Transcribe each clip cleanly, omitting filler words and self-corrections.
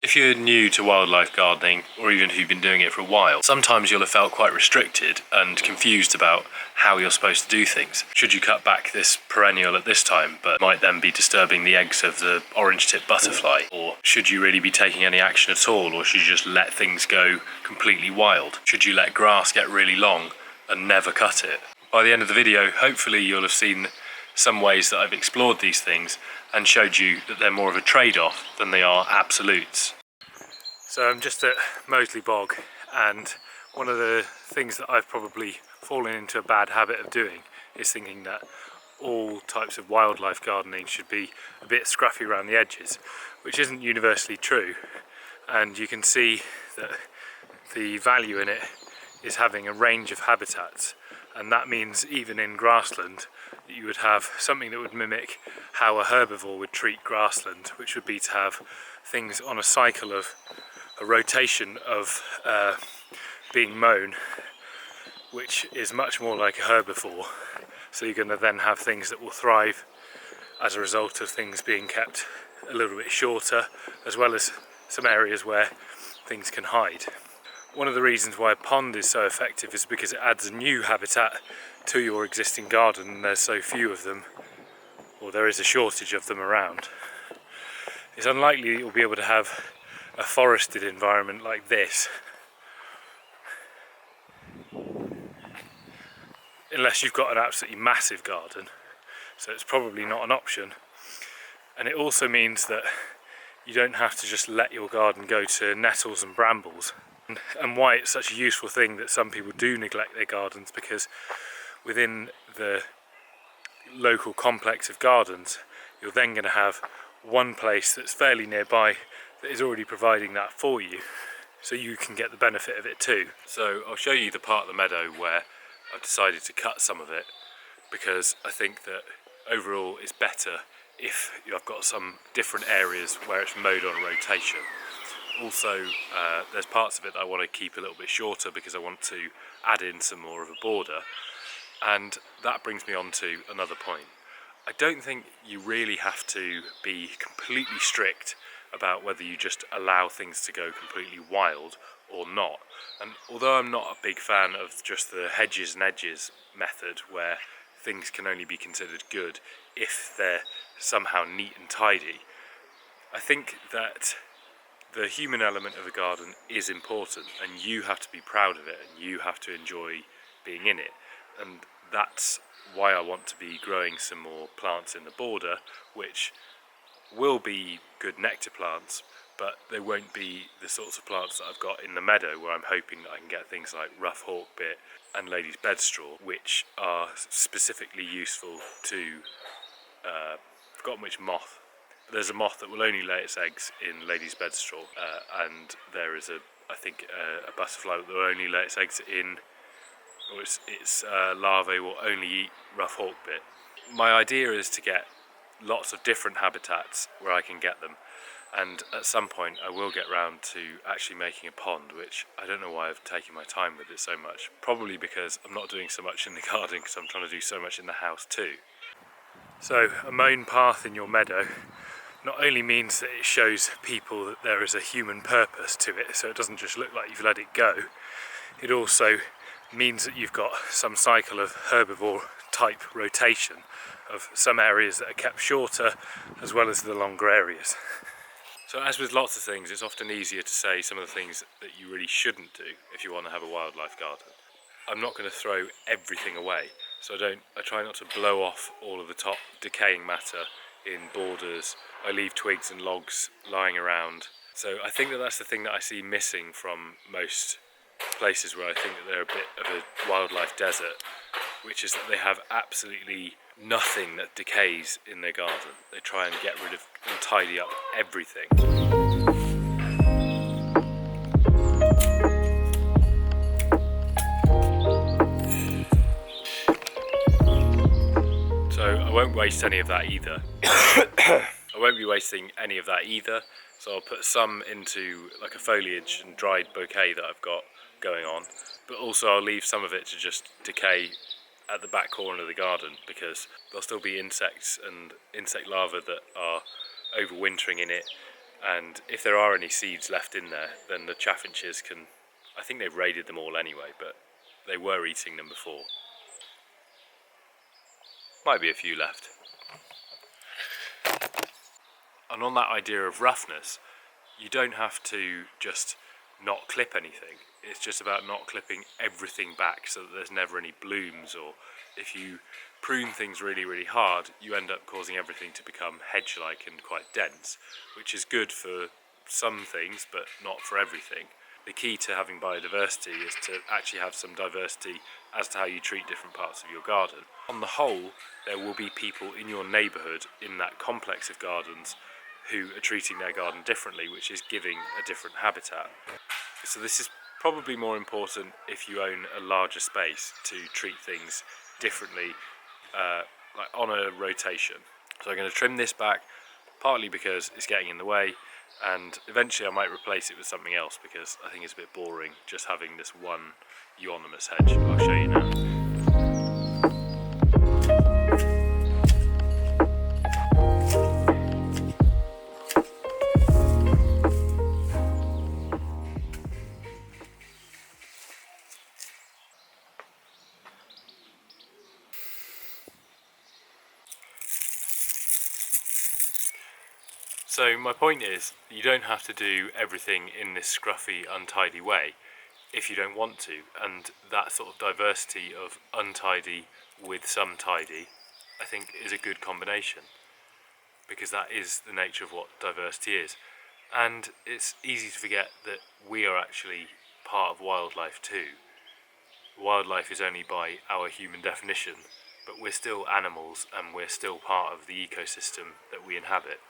If you're new to wildlife gardening, or even if you've been doing it for a while, sometimes you'll have felt quite restricted and confused about how you're supposed to do things. Should you cut back this perennial at this time, but might then be disturbing the eggs of the orange-tipped butterfly? Or should you really be taking any action at all, or should you just let things go completely wild? Should you let grass get really long and never cut it? By the end of the video, hopefully you'll have seen some ways that I've explored these things and showed you that they're more of a trade-off than they are absolutes. So I'm just at Moseley Bog, and one of the things that I've probably fallen into a bad habit of doing is thinking that all types of wildlife gardening should be a bit scruffy around the edges, which isn't universally true. And you can see that the value in it is having a range of habitats, and that means even in grassland you would have something that would mimic how a herbivore would treat grassland, which would be to have things on a cycle of a rotation of being mown, which is much more like a herbivore. So you're going to then have things that will thrive as a result of things being kept a little bit shorter, as well as some areas where things can hide. One of the reasons why a pond is so effective is because it adds a new habitat to your existing garden, and there's so few of them, or there is a shortage of them around. It's unlikely that you'll be able to have a forested environment like this unless you've got an absolutely massive garden, so it's probably not an option. And it also means that you don't have to just let your garden go to nettles and brambles, and why it's such a useful thing that some people do neglect their gardens, because within the local complex of gardens you're then going to have one place that's fairly nearby that is already providing that for you, so you can get the benefit of it too. So I'll show you the part of the meadow where I've decided to cut some of it, because I think that overall it's better if I've got some different areas where it's mowed on rotation. Also, there's parts of it that I want to keep a little bit shorter because I want to add in some more of a border. And that brings me on to another point. I don't think you really have to be completely strict about whether you just allow things to go completely wild or not. And although I'm not a big fan of just the hedges and edges method, where things can only be considered good if they're somehow neat and tidy, I think that the human element of a garden is important, and you have to be proud of it, and you have to enjoy being in it. And that's why I want to be growing some more plants in the border, which will be good nectar plants, but they won't be the sorts of plants that I've got in the meadow, where I'm hoping that I can get things like rough hawkbit and lady's bedstraw, which are specifically useful to, I've forgotten which moth. There's a moth that will only lay its eggs in lady's bedstraw, and there is I think a butterfly that will only lay its eggs in, or its larvae will only eat rough hawkbit. My idea is to get lots of different habitats where I can get them, and at some point I will get round to actually making a pond, which I don't know why I've taken my time with it so much. Probably because I'm not doing so much in the garden, because I'm trying to do so much in the house too. So a mown path in your meadow not only means that it shows people that there is a human purpose to it, so it doesn't just look like you've let it go, it also means that you've got some cycle of herbivore type rotation of some areas that are kept shorter as well as the longer areas. So as with lots of things, it's often easier to say some of the things that you really shouldn't do if you want to have a wildlife garden. I'm not going to throw everything away, so I try not to blow off all of the top decaying matter in borders. I leave twigs and logs lying around. So I think that that's the thing that I see missing from most places where I think that they're a bit of a wildlife desert, which is that they have absolutely nothing that decays in their garden. They try and get rid of and tidy up everything. So I won't waste any of that either. I won't be wasting any of that either, so I'll put some into like a foliage and dried bouquet that I've got going on, but also I'll leave some of it to just decay at the back corner of the garden, because there'll still be insects and insect larvae that are overwintering in it, and if there are any seeds left in there, then the chaffinches can, I think they've raided them all anyway, but they were eating them before. Might be a few left. And on that idea of roughness, you don't have to just not clip anything. It's just about not clipping everything back so that there's never any blooms, or if you prune things really, really hard, you end up causing everything to become hedge-like and quite dense, which is good for some things, but not for everything. The key to having biodiversity is to actually have some diversity as to how you treat different parts of your garden. On the whole, there will be people in your neighbourhood in that complex of gardens who are treating their garden differently, which is giving a different habitat. So this is probably more important if you own a larger space, to treat things differently, like on a rotation. So I'm going to trim this back, partly because it's getting in the way, and eventually I might replace it with something else because I think it's a bit boring just having this one euonymus hedge. I'll show you now. So my point is, you don't have to do everything in this scruffy, untidy way if you don't want to, and that sort of diversity of untidy with some tidy, I think, is a good combination, because that is the nature of what diversity is. And it's easy to forget that we are actually part of wildlife too. Wildlife is only by our human definition, but we're still animals and we're still part of the ecosystem that we inhabit.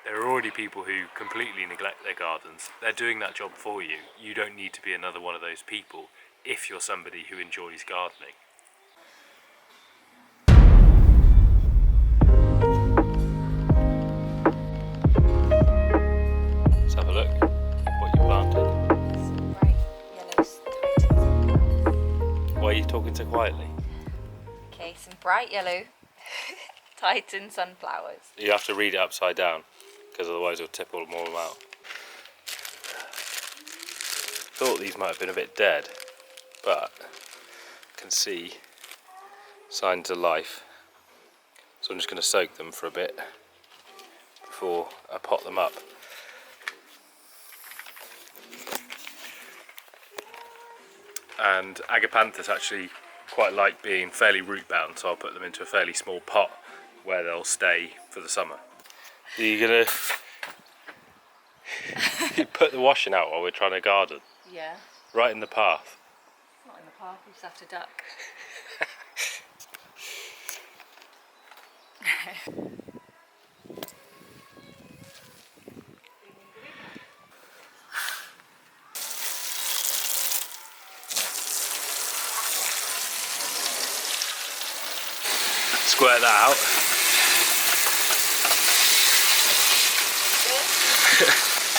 There are already people who completely neglect their gardens. They're doing that job for you. You don't need to be another one of those people if you're somebody who enjoys gardening. Let's have a look at what you planted. Some bright yellows, titans. Why are you talking so quietly? Okay, some bright yellow Titan sunflowers. You have to read it upside down, because otherwise you'll tip all them out. Thought these might have been a bit dead, but I can see signs of life. So I'm just going to soak them for a bit before I pot them up. And agapanthus actually quite like being fairly root bound, so I'll put them into a fairly small pot where they'll stay for the summer. Are you gonna put the washing out while we're trying to garden? Yeah. Right in the path. Not in the path, we just have to duck. Squirt that out.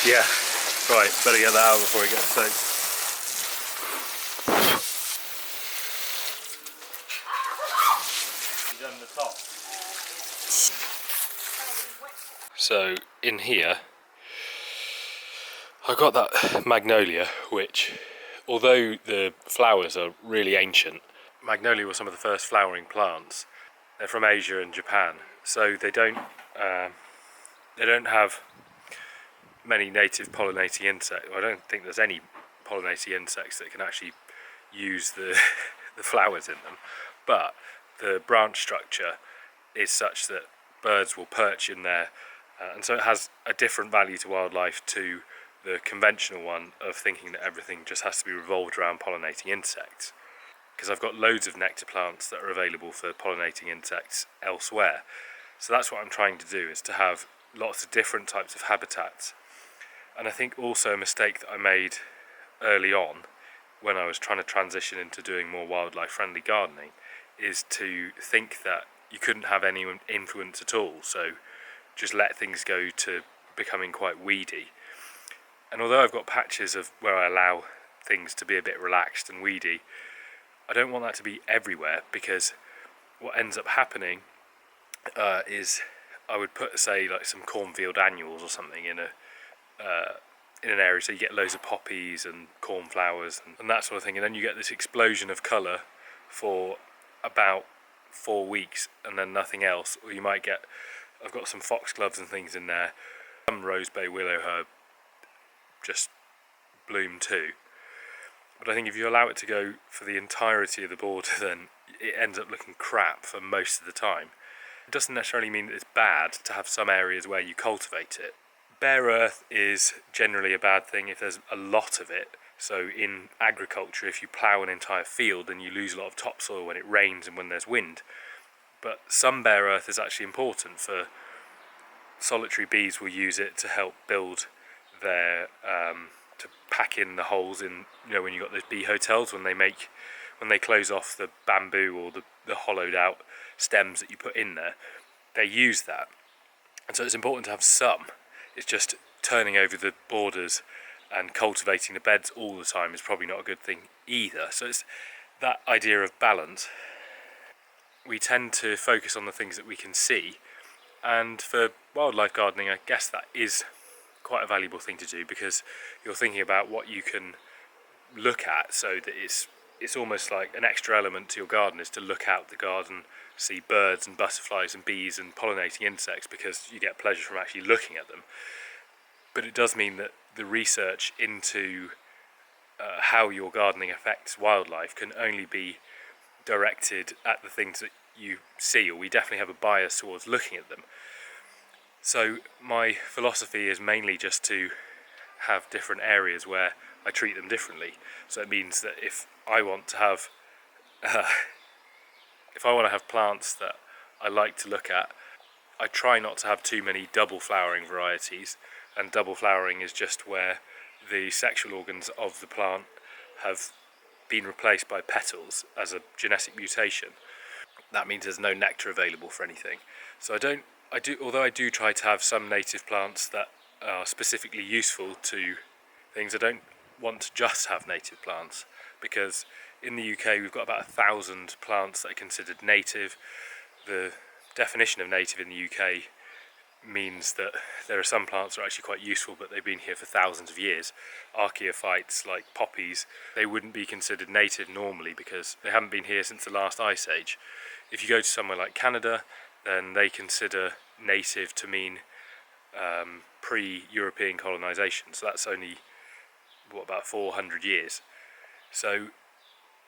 Yeah, right, better get that out before it gets soaked. You done the top? So in here I got that magnolia, which, although the flowers are really ancient, magnolia were some of the first flowering plants. They're from Asia and Japan, so they don't have many native pollinating insects. I don't think there's any pollinating insects that can actually use the flowers in them, but the branch structure is such that birds will perch in there, and so it has a different value to wildlife to the conventional one of thinking that everything just has to be revolved around pollinating insects. Because I've got loads of nectar plants that are available for pollinating insects elsewhere. So that's what I'm trying to do, is to have lots of different types of habitats. And I think also a mistake that I made early on when I was trying to transition into doing more wildlife friendly gardening is to think that you couldn't have any influence at all, so just let things go to becoming quite weedy. And although I've got patches of where I allow things to be a bit relaxed and weedy, I don't want that to be everywhere, because what ends up happening is I would put, say, like some cornfield annuals or something in an area, so you get loads of poppies and cornflowers and that sort of thing, and then you get this explosion of colour for about 4 weeks and then nothing else. Or you might get, I've got some foxgloves and things in there, some rose bay willow herb just bloom too. But I think if you allow it to go for the entirety of the border, then it ends up looking crap for most of the time. It doesn't necessarily mean that it's bad to have some areas where you cultivate it. Bare earth is generally a bad thing if there's a lot of it. So in agriculture, if you plough an entire field, then you lose a lot of topsoil when it rains and when there's wind. But some bare earth is actually important for solitary bees. Will use it to help build their to pack in the holes in, you know, when you've got those bee hotels, when they close off the bamboo or the hollowed out stems that you put in there, they use that. And so it's important to have some. It's just turning over the borders and cultivating the beds all the time is probably not a good thing either. So it's that idea of balance. We tend to focus on the things that we can see, and for wildlife gardening, I guess that is quite a valuable thing to do, because you're thinking about what you can look at, so that it's almost like an extra element to your garden is to look out the garden, see birds and butterflies and bees and pollinating insects, because you get pleasure from actually looking at them. But it does mean that the research into how your gardening affects wildlife can only be directed at the things that you see, or we definitely have a bias towards looking at them. So my philosophy is mainly just to have different areas where I treat them differently. So it means that if I want to have plants that I like to look at, I try not to have too many double flowering varieties, and double flowering is just where the sexual organs of the plant have been replaced by petals as a genetic mutation. That means there's no nectar available for anything. So although I do try to have some native plants that are specifically useful to things, I don't want to just have native plants, because in the UK we've got about 1,000 plants that are considered native. The definition of native in the UK means that there are some plants that are actually quite useful, but they've been here for thousands of years. Archaeophytes like poppies, they wouldn't be considered native normally because they haven't been here since the last ice age. If you go to somewhere like Canada, then they consider native to mean pre-European colonisation, so that's only about 400 years. So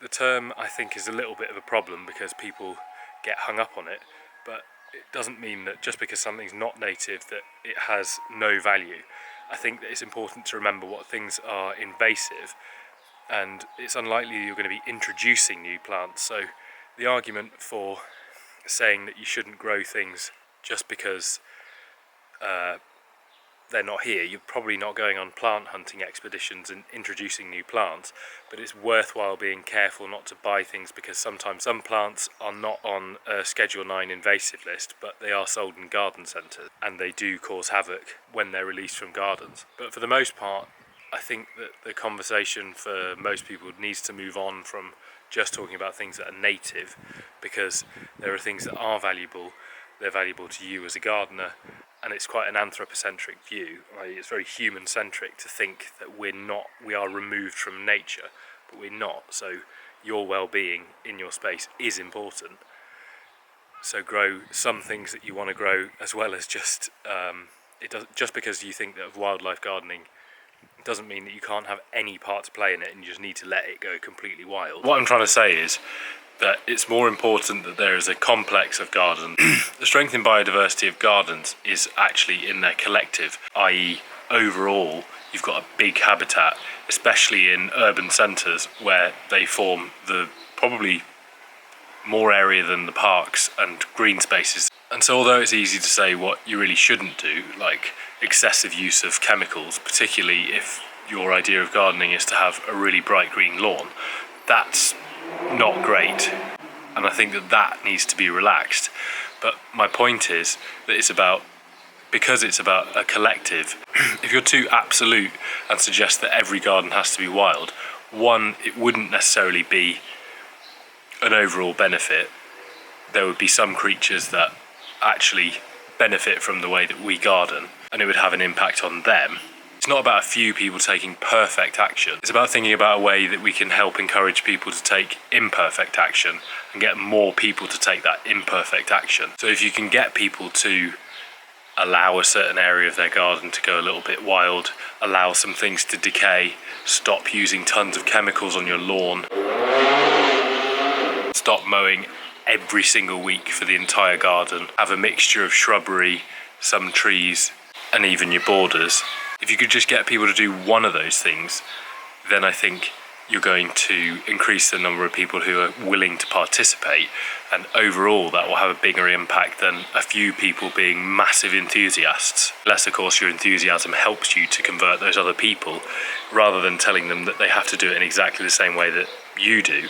the term, I think, is a little bit of a problem because people get hung up on it, but it doesn't mean that just because something's not native that it has no value. I think that it's important to remember what things are invasive, and it's unlikely you're going to be introducing new plants. So the argument for saying that you shouldn't grow things just because they're not here, you're probably not going on plant hunting expeditions and introducing new plants, but it's worthwhile being careful not to buy things, because sometimes some plants are not on a Schedule 9 invasive list, but they are sold in garden centres and they do cause havoc when they're released from gardens. But for the most part, I think that the conversation for most people needs to move on from just talking about things that are native, because there are things that are valuable. They're valuable to you as a gardener, and it's quite an anthropocentric view. It's very human-centric to think that we are removed from nature, but we're not. So your well-being in your space is important. So grow some things that you want to grow, as well as just just because you think that of wildlife gardening doesn't mean that you can't have any part to play in it and you just need to let it go completely wild. What I'm trying to say is that it's more important that there is a complex of gardens. The strength in biodiversity of gardens is actually in their collective, i.e. overall you've got a big habitat, especially in urban centres where they form the probably more area than the parks and green spaces. And so although it's easy to say what you really shouldn't do, like excessive use of chemicals, particularly if your idea of gardening is to have a really bright green lawn, that's not great, and I think that needs to be relaxed. But my point is that because it's about a collective, if you're too absolute and suggest that every garden has to be wild, one, it wouldn't necessarily be an overall benefit. There would be some creatures that actually benefit from the way that we garden, and it would have an impact on them. It's not about a few people taking perfect action. It's about thinking about a way that we can help encourage people to take imperfect action and get more people to take that imperfect action. So if you can get people to allow a certain area of their garden to go a little bit wild, allow some things to decay, stop using tons of chemicals on your lawn, stop mowing every single week for the entire garden, have a mixture of shrubbery, some trees, and even your borders. If you could just get people to do one of those things, then I think you're going to increase the number of people who are willing to participate, and overall that will have a bigger impact than a few people being massive enthusiasts. Unless of course your enthusiasm helps you to convert those other people, rather than telling them that they have to do it in exactly the same way that you do.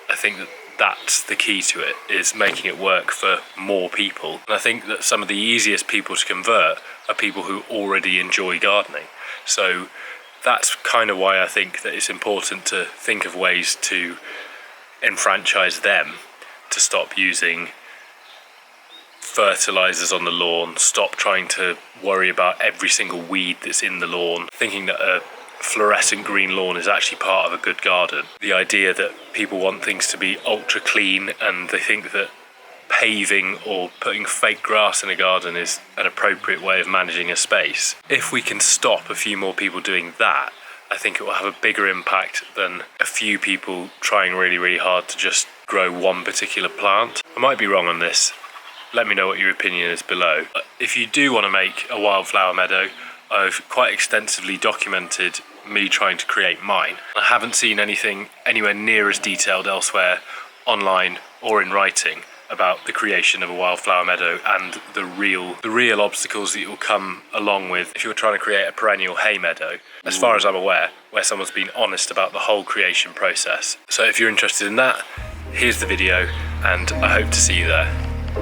I think that that's the key to it, is making it work for more people. And I think that some of the easiest people to convert are people who already enjoy gardening. So that's kind of why I think that it's important to think of ways to enfranchise them to stop using fertilizers on the lawn, stop trying to worry about every single weed that's in the lawn, thinking that a fluorescent green lawn is actually part of a good garden. The idea that people want things to be ultra clean, and they think that paving or putting fake grass in a garden is an appropriate way of managing a space. If we can stop a few more people doing that, I think it will have a bigger impact than a few people trying really, really hard to just grow one particular plant. I might be wrong on this. Let me know what your opinion is below. If you do want to make a wildflower meadow, I've quite extensively documented me trying to create mine. I haven't seen anything anywhere near as detailed elsewhere, online or in writing, about the creation of a wildflower meadow and the real obstacles that you'll come along with if you're trying to create a perennial hay meadow, as far as I'm aware, where someone's been honest about the whole creation process. So if you're interested in that, here's the video, and I hope to see you there.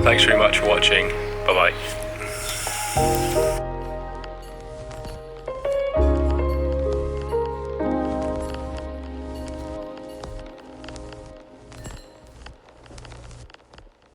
Thanks very much for watching. Bye bye.